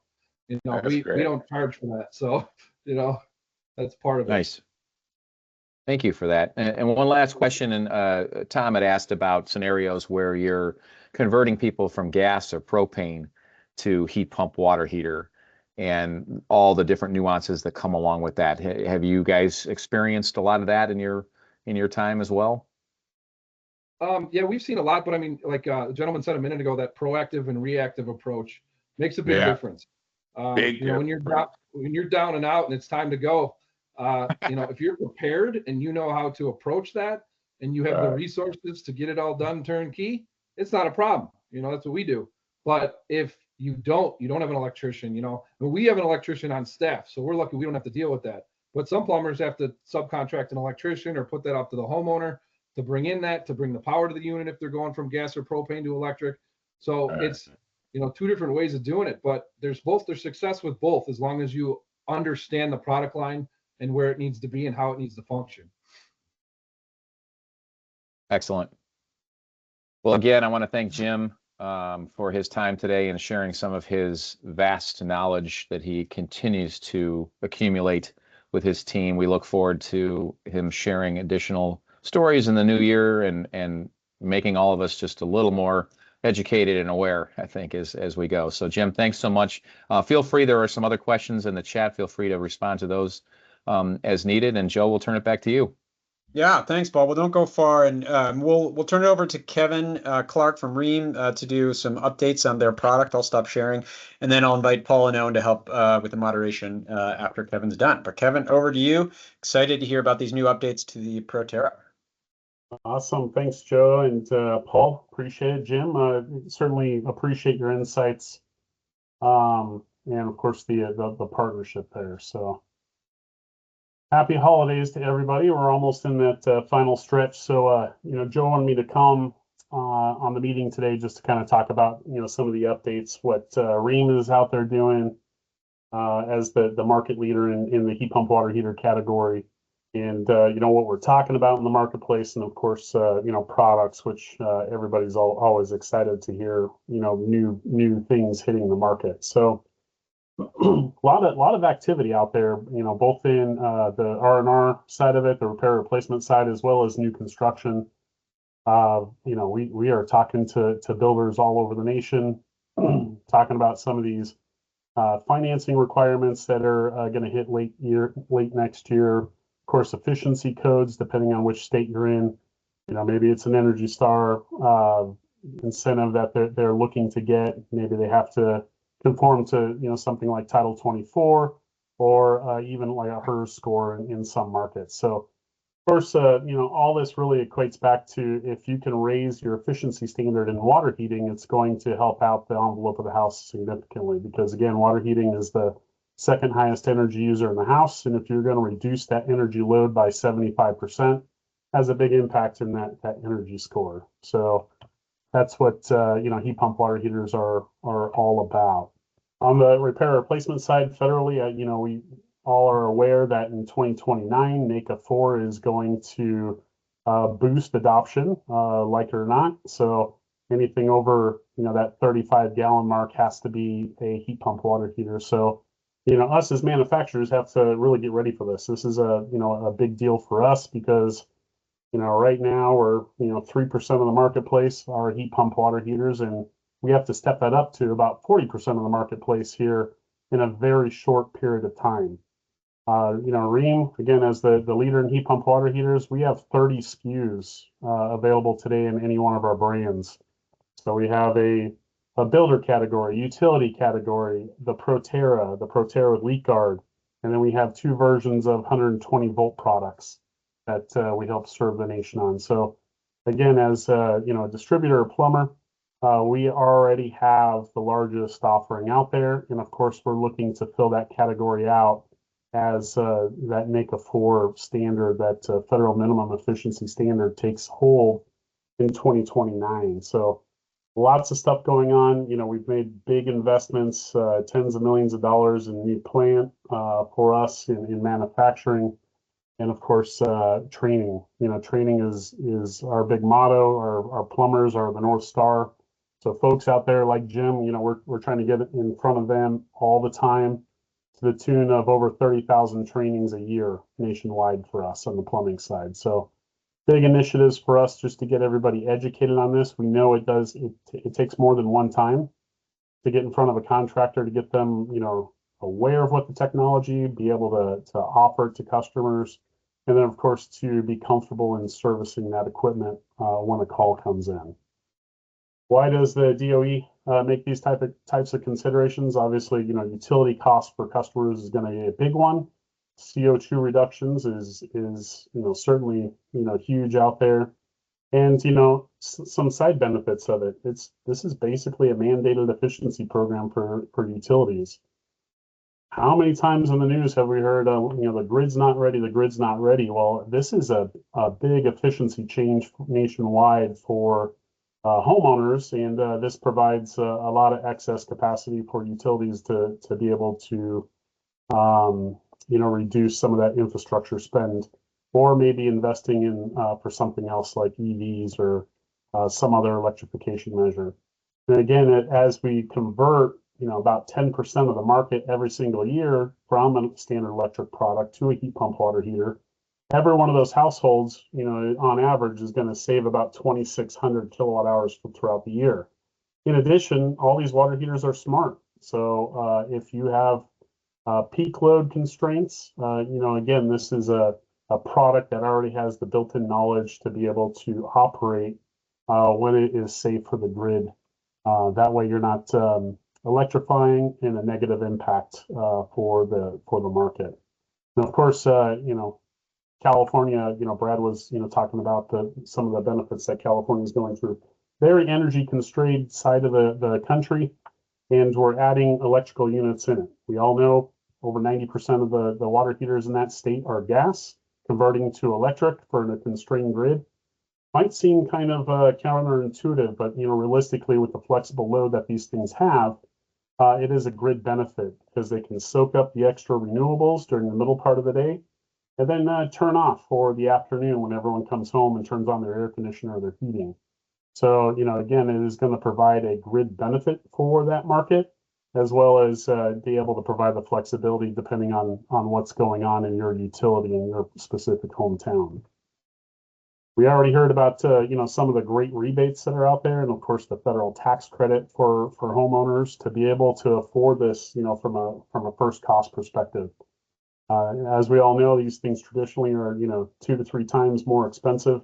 S4: That's
S3: We
S4: great.
S3: don't charge for that. So, that's part of it.
S2: Nice. Thank you for that. And one last question, and Tom had asked about scenarios where you're converting people from gas or propane to heat pump water heater and all the different nuances that come along with that. Have you guys experienced a lot of that in your time as well?
S3: Yeah, we've seen a lot, but I mean, like the gentleman said a minute ago, that proactive and reactive approach makes a big
S4: Yeah.
S3: difference.
S4: Big
S3: When you're down and out and it's time to go, if you're prepared and you know how to approach that, and you have the
S4: Right.
S3: resources to get it all done turnkey, it's not a problem. That's what we do. But if you don't have an electrician, we have an electrician on staff, so we're lucky we don't have to deal with that. But some plumbers have to subcontract an electrician or put that up to the homeowner to bring the power to the unit if they're going from gas or propane to electric. So
S4: Right.
S3: it's, two different ways of doing it, but there's success with both, as long as you understand the product line and where it needs to be and how it needs to function.
S2: Excellent. Well, again, I want to thank Jim for his time today and sharing some of his vast knowledge that he continues to accumulate with his team. We look forward to him sharing additional stories in the new year and making all of us just a little more educated and aware, I think, as we go. So, Jim, thanks so much. Feel free. There are some other questions in the chat. Feel free to respond to those as needed. And Joe, we'll turn it back to you.
S1: Yeah, thanks, Paul. Well, don't go far, and we'll turn it over to Kevin Clark from Rheem to do some updates on their product. I'll stop sharing, and then I'll invite Paul and Owen to help with the moderation after Kevin's done. But Kevin, over to you. Excited to hear about these new updates to the Proterra.
S5: Awesome. Thanks, Joe and Paul. Appreciate it, Jim. Certainly appreciate your insights, and of course the partnership there. So happy holidays to everybody. We're almost in that final stretch. So Joe wanted me to come on the meeting today just to kind of talk about some of the updates, what Rheem is out there doing as the market leader in the heat pump water heater category. And what we're talking about in the marketplace, and of course products, which everybody's always excited to hear new things hitting the market. So a lot of activity out there, both in the R&R side of it, the repair replacement side, as well as new construction. We are talking to builders all over the nation, talking about some of these financing requirements that are going to hit late next year. Of course, efficiency codes, depending on which state you're in. Maybe it's an Energy Star incentive that they're looking to get. Maybe they have to conform to something like Title 24 or even like a HERS score in some markets. So of course, all this really equates back to, if you can raise your efficiency standard in water heating, it's going to help out the envelope of the house significantly, because again, water heating is the second highest energy user in the house. And if you're going to reduce that energy load by 75%, has a big impact in that energy score. So that's what heat pump water heaters are all about. On the repair replacement side, federally, we all are aware that in 2029, NACA 4 is going to boost adoption, like it or not. So anything over that 35-gallon mark has to be a heat pump water heater. So us as manufacturers have to really get ready for this. This is a big deal for us, because right now we're 3% of the marketplace are heat pump water heaters, and we have to step that up to about 40% of the marketplace here in a very short period of time. Rheem, again, as the leader in heat pump water heaters, we have 30 SKUs available today in any one of our brands. So we have a builder category, utility category, the Proterra with leak guard, and then we have 2 versions of 120 volt products that we help serve the nation on. So again, as a distributor or plumber, we already have the largest offering out there, and of course, we're looking to fill that category out as that NAECA 4 standard, that federal minimum efficiency standard, takes hold in 2029. So lots of stuff going on. We've made big investments, tens of millions of dollars in new plant for us in manufacturing, and of course training. Training is our big motto. Our plumbers are the North Star. So folks out there like Jim, we're trying to get in front of them all the time, to the tune of over 30,000 trainings a year nationwide for us on the plumbing side. So big initiatives for us just to get everybody educated on this. We know it takes more than one time to get in front of a contractor, to get them, aware of what the technology, be able to offer it to customers, and then of course to be comfortable in servicing that equipment when a call comes in. Why does the DOE make these types of considerations? Obviously, utility costs for customers is going to be a big one. CO2 reductions is certainly huge out there, and some side benefits of it. This is basically a mandated efficiency program for utilities. How many times in the news have we heard the grid's not ready, the grid's not ready? Well, this is a big efficiency change nationwide for homeowners, and this provides a lot of excess capacity for utilities to be able to reduce some of that infrastructure spend, or maybe investing in for something else like EVs or some other electrification measure. And again, as we convert about 10% of the market every single year from a standard electric product to a heat pump water heater, every one of those households, on average, is going to save about 2,600 kilowatt hours throughout the year. In addition, all these water heaters are smart. So if you have peak load constraints, again, this is a product that already has the built-in knowledge to be able to operate when it is safe for the grid. That way you're not electrifying in a negative impact for the market. And of course, California, Brad was, talking about some of the benefits that California is going through. Very energy constrained side of the country, and we're adding electrical units in it. We all know over 90% of the water heaters in that state are gas. Converting to electric for a constrained grid might seem kind of counterintuitive, but realistically, with the flexible load that these things have, it is a grid benefit because they can soak up the extra renewables during the middle part of the day, and then turn off for the afternoon when everyone comes home and turns on their air conditioner or their heating. So, again, it is going to provide a grid benefit for that market, as well as be able to provide the flexibility depending on what's going on in your utility in your specific hometown. We already heard about some of the great rebates that are out there, and of course the federal tax credit for homeowners to be able to afford this, from a first cost perspective. As we all know, these things traditionally are 2 to 3 times more expensive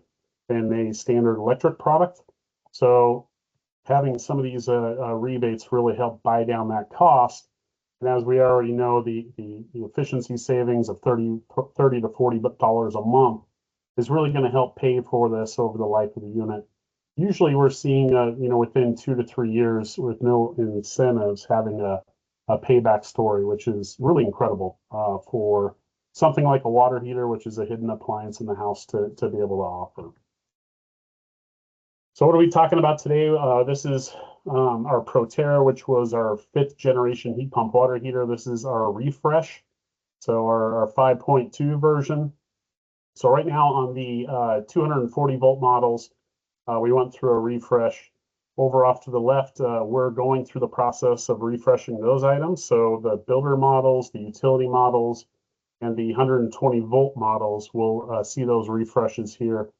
S5: than a standard electric product. So having some of these rebates really help buy down that cost. And as we already know, the efficiency savings of $30 to $40 a month is really going to help pay for this over the life of the unit. Usually we're seeing, within 2 to 3 years with no incentives, having a payback story, which is really incredible for something like a water heater, which is a hidden appliance in the house to be able to offer. So what are we talking about today? This is our Proterra, which was our 5th generation heat pump water heater. This is our refresh, so our 5.2 version. So right now on the 240 volt models, we went through a refresh. Over off to the left, we're going through the process of refreshing those items. So the builder models, the utility models, and the 120 volt models will see those refreshes here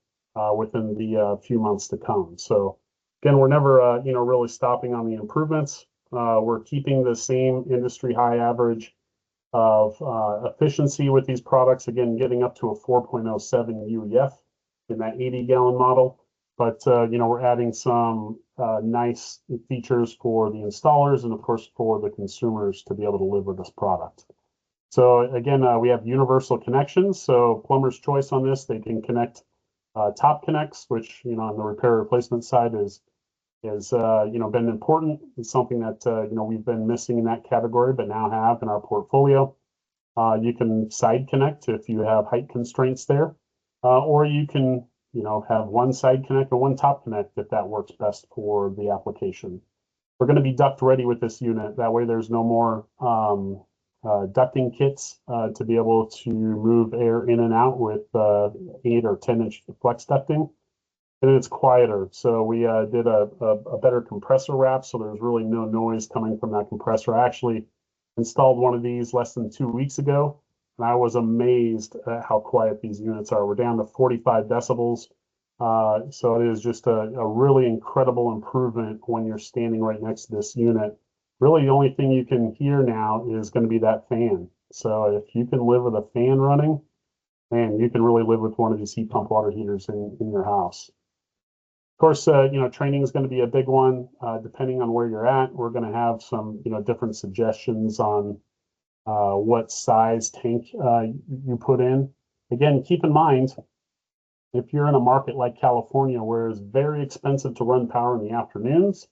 S5: within the few months to come. So again, we're never really stopping on the improvements. We're keeping the same industry high average of efficiency with these products. Again, getting up to a 4.07 UEF in that 80-gallon model. But, we're adding some nice features for the installers and, of course, for the consumers to be able to live with this product. So, again, we have universal connections. So, plumber's choice on this, they can connect top connects, which, on the repair replacement side is been important. It's something that, we've been missing in that category, but now have in our portfolio. You can side connect if you have height constraints there, or you can, have one side connect or one top connect if that works best for the application. We're going to be duct ready with this unit. That way there's no more ducting kits to be able to move air in and out with 8 or 10-inch flex ducting. And it's quieter. So we did a better compressor wrap, so there's really no noise coming from that compressor. I actually installed one of these less than 2 weeks ago, and I was amazed at how quiet these units are. We're down to 45 decibels. So it is just a really incredible improvement when you're standing right next to this unit. Really, the only thing you can hear now is going to be that fan. So if you can live with a fan running, man, you can really live with one of these heat pump water heaters in your house. Of course, training is going to be a big one. Depending on where you're at, we're going to have some, different suggestions on what size tank you put in. Again, keep in mind, if you're in a market like California, where it's very expensive to run power in the afternoons,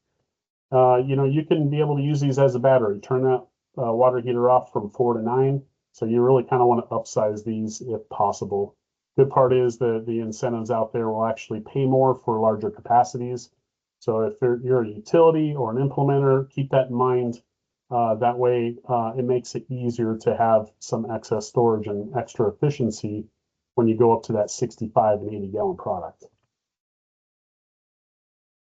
S5: you can be able to use these as a battery. Turn that water heater off from 4 to 9. So you really kind of want to upsize these if possible. Good part is the incentives out there will actually pay more for larger capacities. So if you're a utility or an implementer, keep that in mind. That way, it makes it easier to have some excess storage and extra efficiency when you go up to that 65 and 80-gallon product.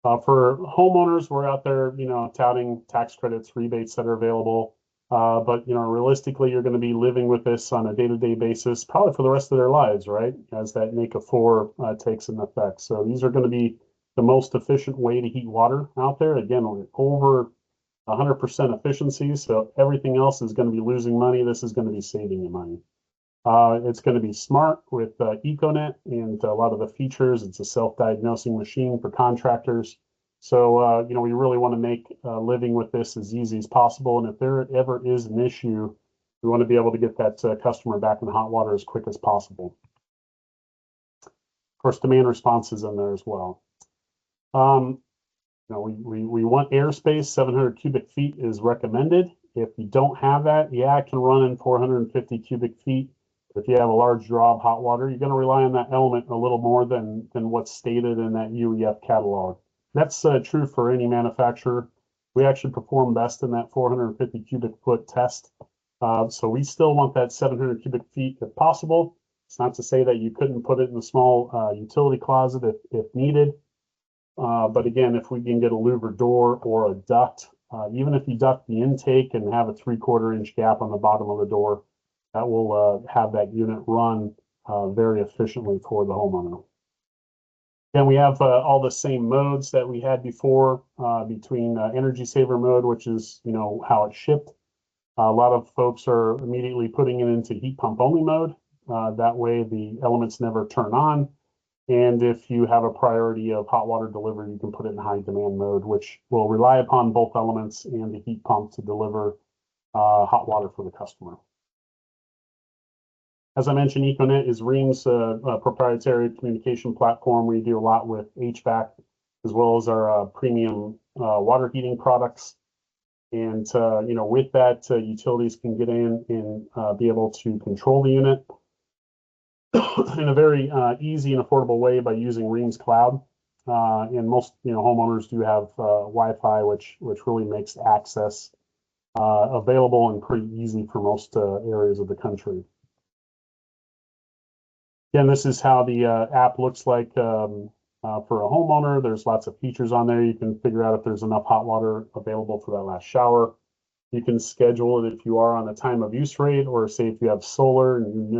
S5: For homeowners, we're out there, touting tax credits, rebates that are available. But realistically, you're going to be living with this on a day-to-day basis, probably for the rest of their lives, right? As that NACA 4 takes in effect. So these are going to be the most efficient way to heat water out there. Again, over 100% efficiency. So everything else is going to be losing money. This is going to be saving you money. It's going to be smart with EcoNet and a lot of the features. It's a self-diagnosing machine for contractors. So, we really want to make living with this as easy as possible. And if there ever is an issue, we want to be able to get that customer back in the hot water as quick as possible. Of course, demand response is in there as well. We want airspace. 700 cubic feet is recommended. If you don't have that, it can run in 450 cubic feet. If you have a large draw of hot water, you're going to rely on that element a little more than what's stated in that UEF catalog. That's true for any manufacturer. We actually perform best in that 450 cubic foot test. So we still want that 700 cubic feet if possible. It's not to say that you couldn't put it in a small utility closet if needed. But again, if we can get a louver door or a duct, even if you duct the intake and have a 3/4 inch gap on the bottom of the door, that will have that unit run very efficiently for the homeowner. And we have all the same modes that we had before between energy saver mode, which is, how it's shipped. A lot of folks are immediately putting it into heat pump only mode. That way the elements never turn on. And if you have a priority of hot water delivery, you can put it in high demand mode, which will rely upon both elements and the heat pump to deliver hot water for the customer. As I mentioned, EcoNet is Rheem's proprietary communication platform. We do a lot with HVAC, as well as our premium water heating products. And, with that, utilities can get in and be able to control the unit in a very easy and affordable way by using Rheem's cloud. And most, homeowners do have Wi-Fi, which really makes access available and pretty easy for most areas of the country. Again, this is how the app looks like for a homeowner. There's lots of features on there. You can figure out if there's enough hot water available for that last shower. You can schedule it if you are on a time of use rate, or say if you have solar and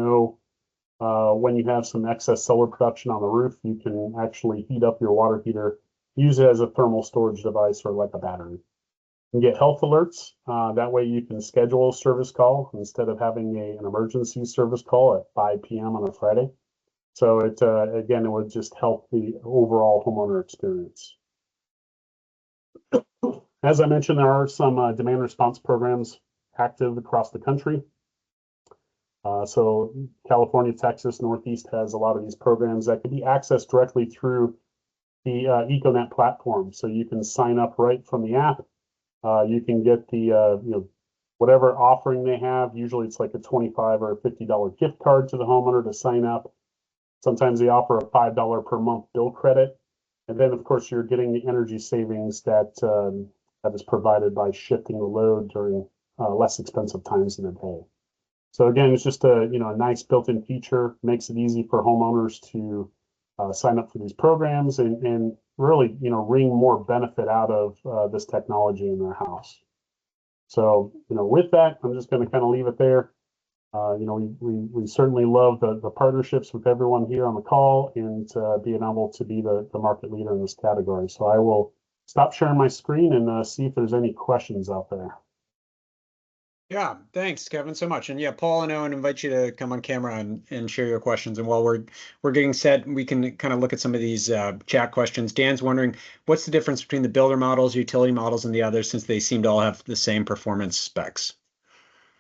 S5: when you have some excess solar production on the roof, you can actually heat up your water heater, use it as a thermal storage device or like a battery. You can get health alerts. That way you can schedule a service call instead of having an emergency service call at 5 p.m. on a Friday. So it again, it would just help the overall homeowner experience. As I mentioned, there are some demand response programs active across the country. So California, Texas, Northeast has a lot of these programs that can be accessed directly through the EcoNet platform. So you can sign up right from the app. You can get the whatever offering they have. Usually it's like a $25 or a $50 gift card to the homeowner to sign up. Sometimes they offer a $5 per month bill credit. And then, of course, you're getting the energy savings that that is provided by shifting the load during less expensive times in the day. So again, it's just a a nice built-in feature, makes it easy for homeowners to sign up for these programs and really wring more benefit out of this technology in their house. So with that, I'm just going to kind of leave it there. We certainly love the partnerships with everyone here on the call and being able to be the market leader in this category. So I will stop sharing my screen and see if there's any questions out there.
S1: Yeah, thanks, Kevin, so much. And yeah, Paul and Owen invite you to come on camera and share your questions. And while we're getting set, we can kind of look at some of these chat questions. Dan's wondering, what's the difference between the builder models, utility models, and the others, since they seem to all have the same performance specs?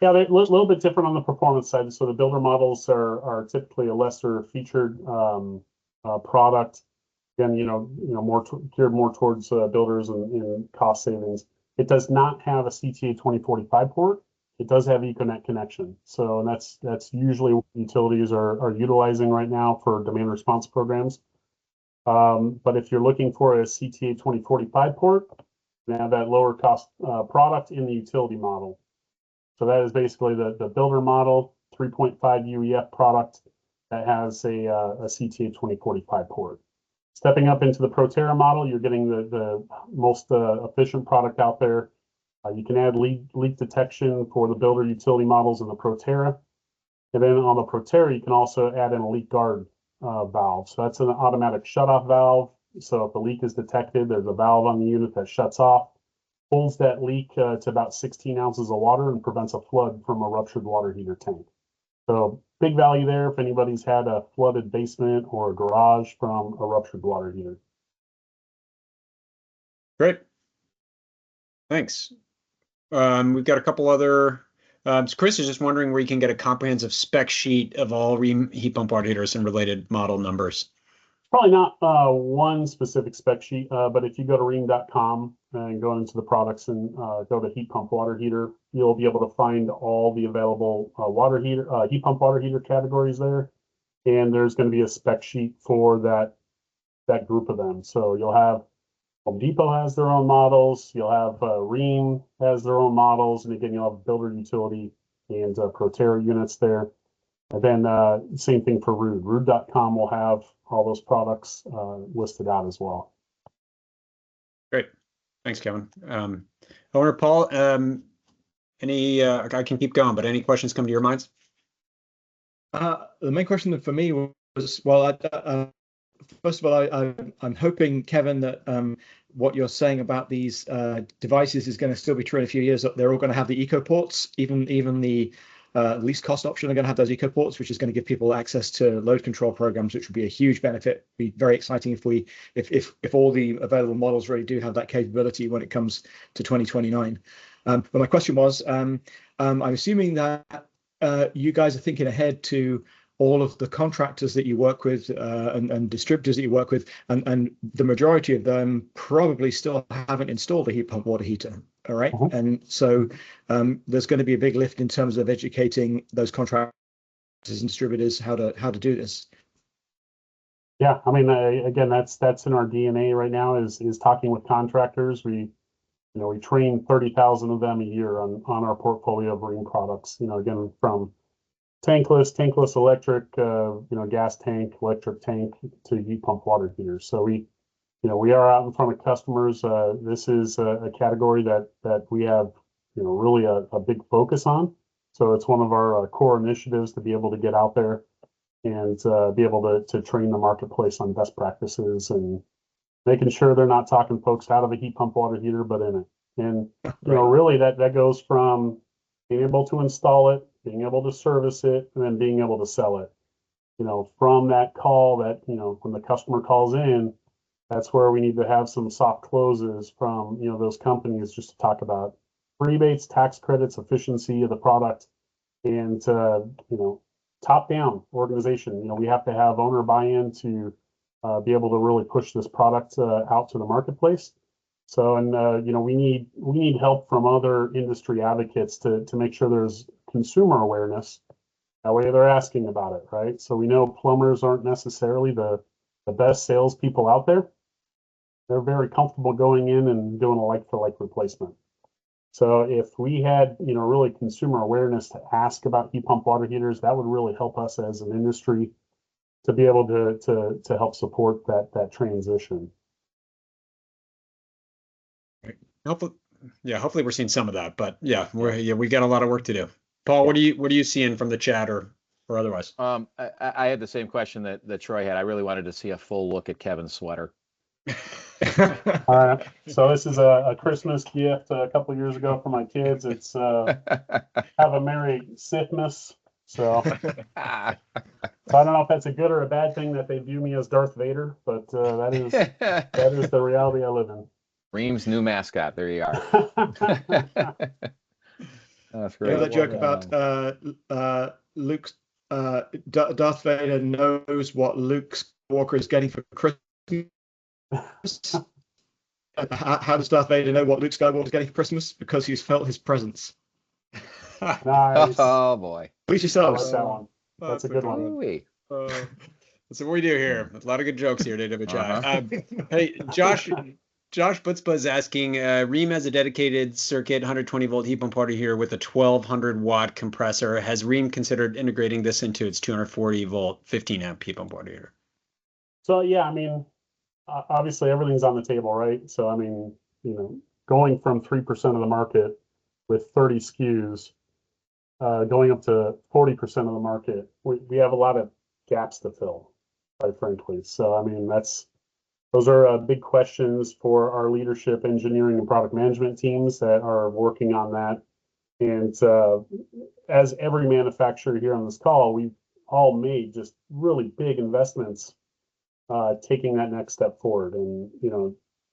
S5: Yeah, they're a little bit different on the performance side. So the builder models are typically a lesser featured product. Again, more geared more towards builders and cost savings. It does not have a CTA 2045 port. It does have EcoNet connection. So that's usually what utilities are utilizing right now for demand response programs. But if you're looking for a CTA 2045 port, you have that lower cost product in the utility model. So that is basically the builder model 3.5 UEF product that has a CTA 2045 port. Stepping up into the Proterra model, you're getting the most efficient product out there. You can add leak detection for the builder utility models in the Proterra. And then on the Proterra, you can also add in a leak guard valve. So that's an automatic shutoff valve. So if a leak is detected, there's a valve on the unit that shuts off, holds that leak to about 16 ounces of water and prevents a flood from a ruptured water heater tank. So big value there if anybody's had a flooded basement or a garage from a ruptured water heater.
S1: Great. Thanks. We've got a couple other. So Chris is just wondering where you can get a comprehensive spec sheet of all Rheem heat pump water heaters and related model numbers.
S5: Probably not one specific spec sheet, but if you go to rheem.com and go into the products and go to heat pump water heater, you'll be able to find all the available heat pump water heater categories there. And there's going to be a spec sheet for that group of them. So you'll have Home Depot has their own models. You'll have Rheem has their own models, and again, you'll have builder utility and Proterra units there. And then same thing for Rude. Rude.com will have all those products listed out as well.
S1: Great. Thanks, Kevin. Owner Paul, I can keep going, but any questions come to your minds?
S6: The main question for me was, well, first of all, I'm hoping, Kevin, that what you're saying about these devices is going to still be true in a few years. They're all going to have the eco ports, even the least cost option are going to have those eco ports, which is going to give people access to load control programs, which would be a huge benefit. Be very exciting if all the available models really do have that capability when it comes to 2029. But my question was, I'm assuming that you guys are thinking ahead to all of the contractors that you work with and distributors that you work with, and the majority of them probably still haven't installed a heat pump water heater. All right. Mm-hmm. And so there's going to be a big lift in terms of educating those contractors and distributors how to do this.
S5: Yeah, I mean, again, that's in our DNA right now is talking with contractors. We train 30,000 of them a year on our portfolio of Rheem products. Again, from tankless electric, gas tank, electric tank to heat pump water heaters. So we are out in front of customers. This is a category that we have, really a big focus on. So it's one of our core initiatives to be able to get out there and be able to train the marketplace on best practices and making sure they're not talking folks out of a heat pump water heater, but in it. And, really that goes from being able to install it, being able to service it, and then being able to sell it. From that call that, when the customer calls in, that's where we need to have some soft closes from, those companies just to talk about rebates, tax credits, efficiency of the product, and, top down organization. We have to have owner buy-in to be able to really push this product out to the marketplace. So, and, we need help from other industry advocates to make sure there's consumer awareness. That way they're asking about it, right? So we know plumbers aren't necessarily the best salespeople out there. They're very comfortable going in and doing a like-for-like replacement. So if we had, really consumer awareness to ask about heat pump water heaters, that would really help us as an industry to be able to help support that transition.
S1: Hopefully we're seeing some of that, but we got a lot of work to do. Paul, what are you seeing from the chat or otherwise?
S2: I had the same question that Troy had. I really wanted to see a full look at Kevin's sweater.
S5: All right. So this is a Christmas gift a couple of years ago for my kids. It's have a Merry Sithmas. So I don't know if that's a good or a bad thing that they view me as Darth Vader, but that is the reality I live in.
S2: Rheem's new mascot. There you are. That's great.
S6: That joke about Luke's Darth Vader knows what Luke Skywalker is getting for Christmas. How does Darth Vader know what Luke Skywalker is getting for Christmas? Because he's felt his presence.
S5: Nice.
S2: Oh boy.
S6: Please yourselves.
S5: Like that one. That's a good one.
S1: That's what we do here. A lot of good jokes here at AWHI. Hey, Josh Butzba is asking, Rheem has a dedicated circuit 120 volt heat pump water heater with a 1200 watt compressor. Has Rheem considered integrating this into its 240 volt 15 amp heat pump water heater?
S5: So yeah, I mean, obviously everything's on the table, right? So I mean, going from 3% of the market with 30 SKUs, going up to 40% of the market, we have a lot of gaps to fill, quite frankly. So I mean, those are big questions for our leadership, engineering, and product management teams that are working on that. And as every manufacturer here on this call, we've all made just really big investments taking that next step forward, and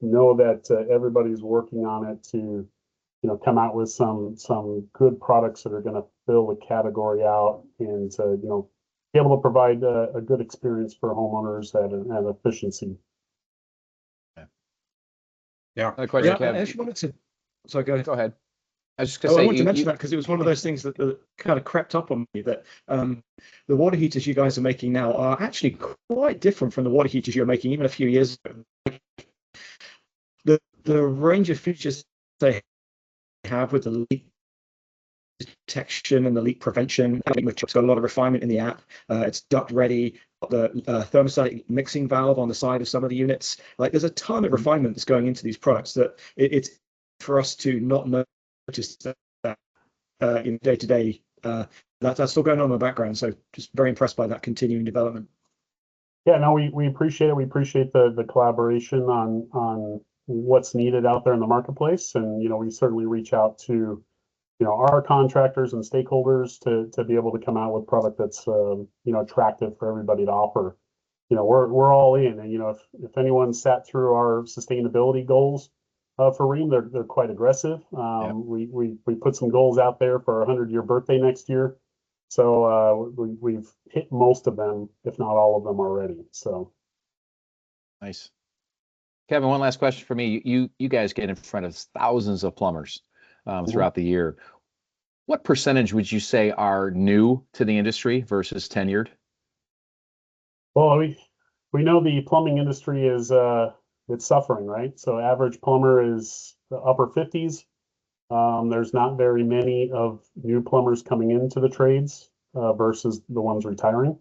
S5: know that everybody's working on it to come out with some good products that are going to fill the category out, and be able to provide a good experience for homeowners at efficiency.
S1: Yeah.
S2: Another question,
S6: I actually wanted to. Sorry, go ahead.
S2: Go ahead. I was just going to say,
S6: I wanted to mention that because it was one of those things that kind of crept up on me, that the water heaters you guys are making now are actually quite different from the water heaters you were making even a few years ago. The range of features they have with the leak detection and the leak prevention, it's got a lot of refinement in the app. It's duct ready. The thermostatic mixing valve on the side of some of the units. Like, there's a ton of refinement that's going into these products that it's for us to not notice that in day to day. That's still going on in the background. So just very impressed by that continuing development.
S5: Yeah, no, we appreciate it. We appreciate the collaboration on what's needed out there in the marketplace, and we certainly reach out to our contractors and stakeholders to be able to come out with product that's attractive for everybody to offer. We're all in, and if anyone sat through our sustainability goals for Rheem, they're quite aggressive. We put some goals out there for our 100-year birthday next year, so we've hit most of them, if not all of them already. So
S2: nice. Kevin, one last question for me. You guys get in front of thousands of plumbers throughout the year. What percentage would you say are new to the industry versus tenured?
S5: Well, we know the plumbing industry is it's suffering, right? So average plumber is the upper 50s. There's not very many of new plumbers coming into the trades versus the ones retiring.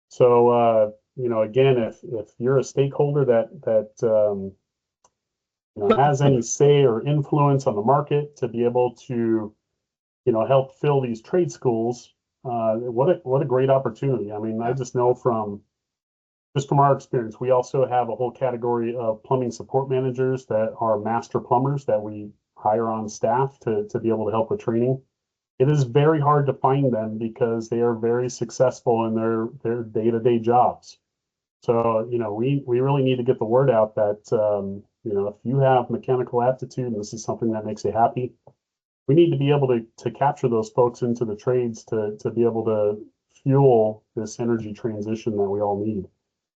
S5: So again, if you're a stakeholder that has any say or influence on the market to be able to help fill these trade schools, what a great opportunity. I mean, I just know from our experience, we also have a whole category of plumbing support managers that are master plumbers that we hire on staff to be able to help with training. It is very hard to find them because they are very successful in their day-to-day jobs. So, we really need to get the word out that, if you have mechanical aptitude and this is something that makes you happy, we need to be able to capture those folks into the trades to be able to fuel this energy transition that we all need.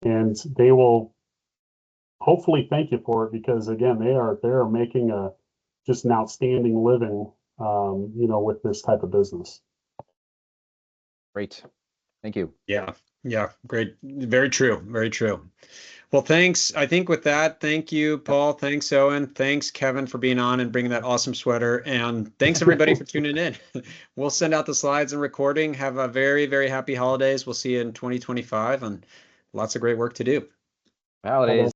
S5: And they will hopefully thank you for it because, again, they are making just an outstanding living, with this type of business.
S2: Great. Thank you.
S1: Yeah. Yeah. Great. Very true. Very true. Well, thanks. I think with that, thank you, Paul. Thanks, Owen. Thanks, Kevin, for being on and bringing that awesome sweater. And thanks, everybody, for tuning in. We'll send out the slides and recording. Have a very, very happy holidays. We'll see you in 2025 and lots of great work to do.
S2: Holidays.